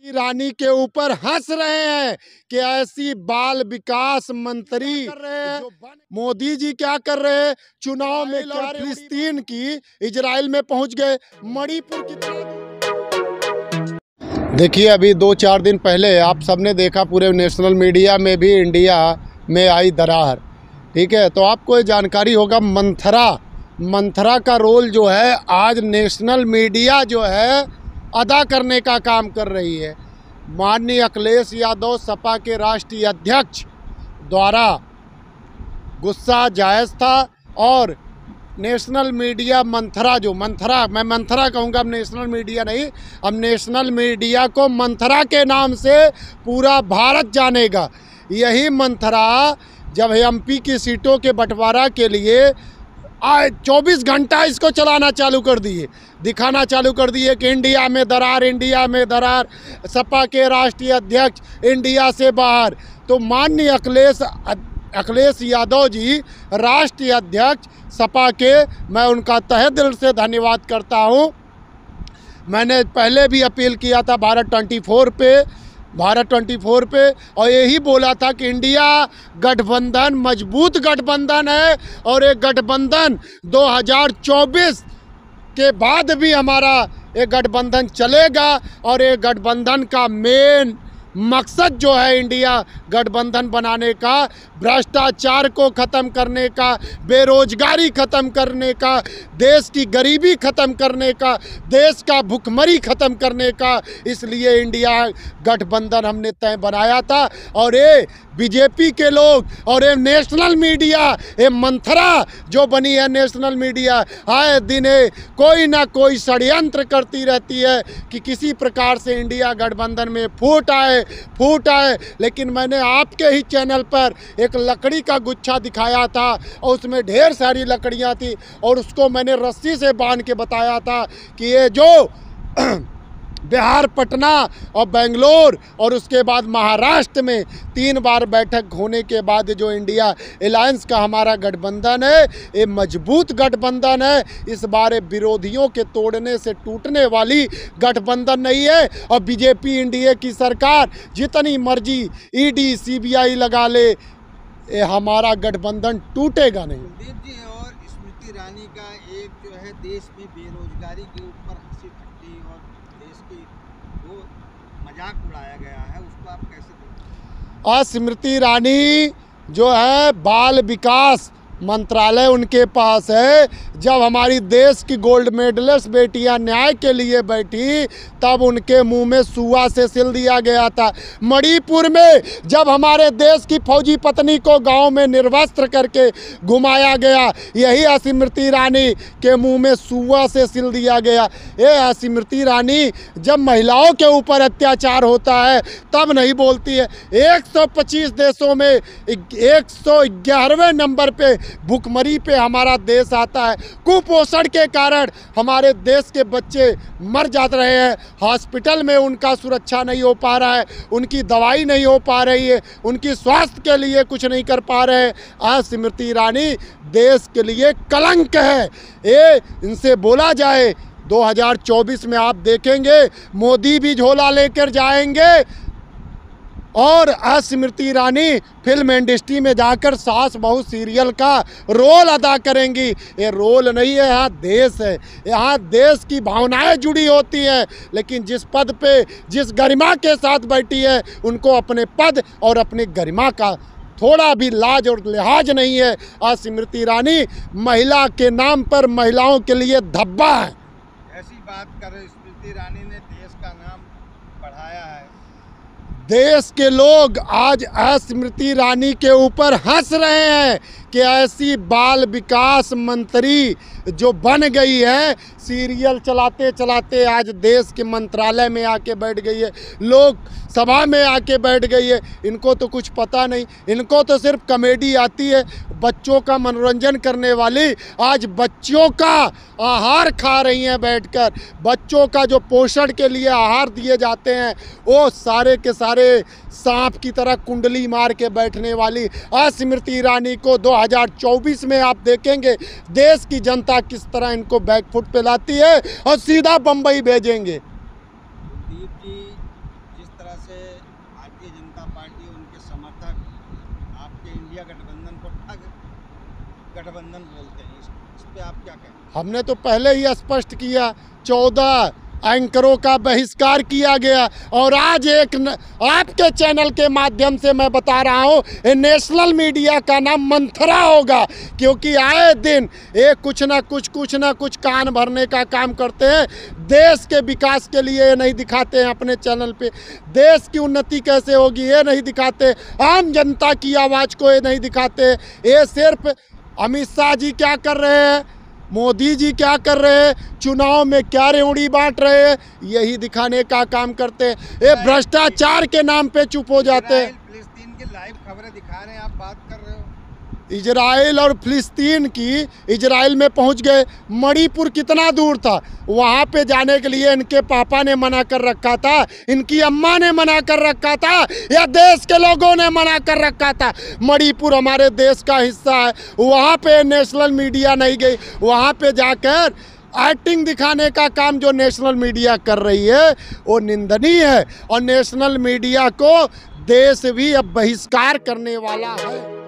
रानी के ऊपर हंस रहे हैं कि ऐसी बाल विकास मंत्री कर रहे हैं। मोदी जी क्या कर रहे हैं? चुनाव में फिलिस्तीन की इजराइल में पहुंच गए, मणिपुर की देखिए, अभी 2-4 दिन पहले आप सबने देखा पूरे नेशनल मीडिया में भी इंडिया में आई दरार, ठीक है। तो आपको ये जानकारी होगा, मंथरा का रोल जो है आज नेशनल मीडिया जो है अदा करने का काम कर रही है। माननीय अखिलेश यादव सपा के राष्ट्रीय अध्यक्ष द्वारा गुस्सा जायज़ था और नेशनल मीडिया मैं मंथरा कहूँगा, अब नेशनल मीडिया नहीं, अब नेशनल मीडिया को मंथरा के नाम से पूरा भारत जानेगा। यही मंथरा जब एमपी की सीटों के बंटवारा के लिए 24 घंटा इसको चलाना चालू कर दिए, दिखाना चालू कर दिए कि इंडिया में दरार, सपा के राष्ट्रीय अध्यक्ष इंडिया से बाहर। तो माननीय अखिलेश यादव जी राष्ट्रीय अध्यक्ष सपा के, मैं उनका तहे दिल से धन्यवाद करता हूं। मैंने पहले भी अपील किया था भारत 24 पे और यही बोला था कि इंडिया गठबंधन मजबूत गठबंधन है और एक गठबंधन 2024 के बाद भी हमारा एक गठबंधन चलेगा और एक गठबंधन का मेन मकसद जो है इंडिया गठबंधन बनाने का, भ्रष्टाचार को ख़त्म करने का, बेरोजगारी ख़त्म करने का, देश की गरीबी ख़त्म करने का, देश का भुखमरी ख़त्म करने का, इसलिए इंडिया गठबंधन हमने तय बनाया था। और ये बीजेपी के लोग और ये नेशनल मीडिया, ये मंथरा जो बनी है नेशनल मीडिया, आए दिन कोई ना कोई षड्यंत्र करती रहती है कि किसी प्रकार से इंडिया गठबंधन में फूट आए। लेकिन मैंने आपके ही चैनल पर एक लकड़ी का गुच्छा दिखाया था और उसमें ढेर सारी लकड़ियां थी और उसको मैंने रस्सी से बांध के बताया था कि ये जो बिहार, पटना और बेंगलोर और उसके बाद महाराष्ट्र में 3 बार बैठक होने के बाद जो इंडिया अलायंस का हमारा गठबंधन है, ये मजबूत गठबंधन है। इस बार विरोधियों के तोड़ने से टूटने वाली गठबंधन नहीं है। और बीजेपी इंडिया की सरकार जितनी मर्जी ईडी सीबीआई लगा ले, ये हमारा गठबंधन टूटेगा नहीं। कुलदीप जी, और स्मृति ईरानी का एक जो है देश में बेरोजगारी के ऊपर हंसी ठट्टी और देश की वो मजाक उड़ाया गया है, उसको आप कैसे देखते हैं? आज स्मृति ईरानी जो है बाल विकास मंत्रालय उनके पास है। जब हमारी देश की गोल्ड मेडलिस्ट बेटियां न्याय के लिए बैठी तब उनके मुंह में सुआ से सिल दिया गया था। मणिपुर में जब हमारे देश की फौजी पत्नी को गांव में निर्वस्त्र करके घुमाया गया, यही स्मृति ईरानी के मुंह में सुआ से सिल दिया गया। ये स्मृति ईरानी जब महिलाओं के ऊपर अत्याचार होता है तब नहीं बोलती है। 125 देशों में 111वें नंबर पे भुखमरी पे हमारा देश आता है। कुपोषण के कारण हमारे देश के बच्चे मर जाते रहे हैं, हॉस्पिटल में उनका सुरक्षा नहीं हो पा रहा है, उनकी दवाई नहीं हो पा रही है, उनकी स्वास्थ्य के लिए कुछ नहीं कर पा रहे हैं। आज स्मृति ईरानी देश के लिए कलंक है। ये इनसे बोला जाए 2024 में आप देखेंगे मोदी भी झोला लेकर जाएंगे और स्मृति ईरानी फिल्म इंडस्ट्री में जाकर सास बहू सीरियल का रोल अदा करेंगी। ये रोल नहीं है, यहाँ देश है, यहाँ देश की भावनाएं जुड़ी होती हैं। लेकिन जिस पद पे जिस गरिमा के साथ बैठी है, उनको अपने पद और अपनी गरिमा का थोड़ा भी लाज और लिहाज नहीं है। आज स्मृति ईरानी महिला के नाम पर महिलाओं के लिए धब्बा है। ऐसी बात कर, स्मृति ईरानी ने देश का नाम बढ़ाया है। देश के लोग आज स्मृति ईरानी के ऊपर हंस रहे हैं कि ऐसी बाल विकास मंत्री जो बन गई है, सीरियल चलाते चलाते आज देश के मंत्रालय में आके बैठ गई है, लोक सभा में आके बैठ गई है। इनको तो कुछ पता नहीं, इनको तो सिर्फ कॉमेडी आती है। बच्चों का मनोरंजन करने वाली आज बच्चों का आहार खा रही हैं बैठकर। बच्चों का जो पोषण के लिए आहार दिए जाते हैं वो सारे के सारे सांप की तरह कुंडली मार के बैठने वाली स्मृति ईरानी को 2024 में आप देखेंगे देश की जनता किस तरह इनको बैकफुट पे लाती है और सीधा बम्बई भेजेंगे। कुलदीप जी, तरह से भारतीय जनता पार्टी और उनके समर्थक आपके इंडिया गठबंधन को ठग गठबंधन बोलते हैं, इस पे आप क्या कहें? हमने तो पहले ही स्पष्ट किया, 14 एंकरों का बहिष्कार किया गया और आज आपके चैनल के माध्यम से मैं बता रहा हूँ, ये नेशनल मीडिया का नाम मंथरा होगा, क्योंकि आए दिन ये कुछ ना कुछ कान भरने का काम करते हैं। देश के विकास के लिए ये नहीं दिखाते हैं अपने चैनल पे, देश की उन्नति कैसे होगी ये नहीं दिखाते, आम जनता की आवाज़ को ये नहीं दिखाते। ये सिर्फ अमित शाह जी क्या कर रहे हैं, मोदी जी क्या कर रहे हैं, चुनाव में क्या रेवड़ी बांट रहे हैं, यही दिखाने का काम करते हैं। ये भ्रष्टाचार के नाम पे चुप हो जाते हैं। फिलिस्तीन की लाइव खबरें दिखा रहे हैं, आप बात कर रहे हो। इजराइल और फिलिस्तीन की, इजराइल में पहुंच गए, मणिपुर कितना दूर था, वहां पे जाने के लिए इनके पापा ने मना कर रखा था, इनकी अम्मा ने मना कर रखा था, या देश के लोगों ने मना कर रखा था। मणिपुर हमारे देश का हिस्सा है, वहां पे नेशनल मीडिया नहीं गई, वहां पे जाकर एक्टिंग दिखाने का काम जो नेशनल मीडिया कर रही है वो निंदनीय है, और नेशनल मीडिया को देश भी अब बहिष्कार करने वाला है।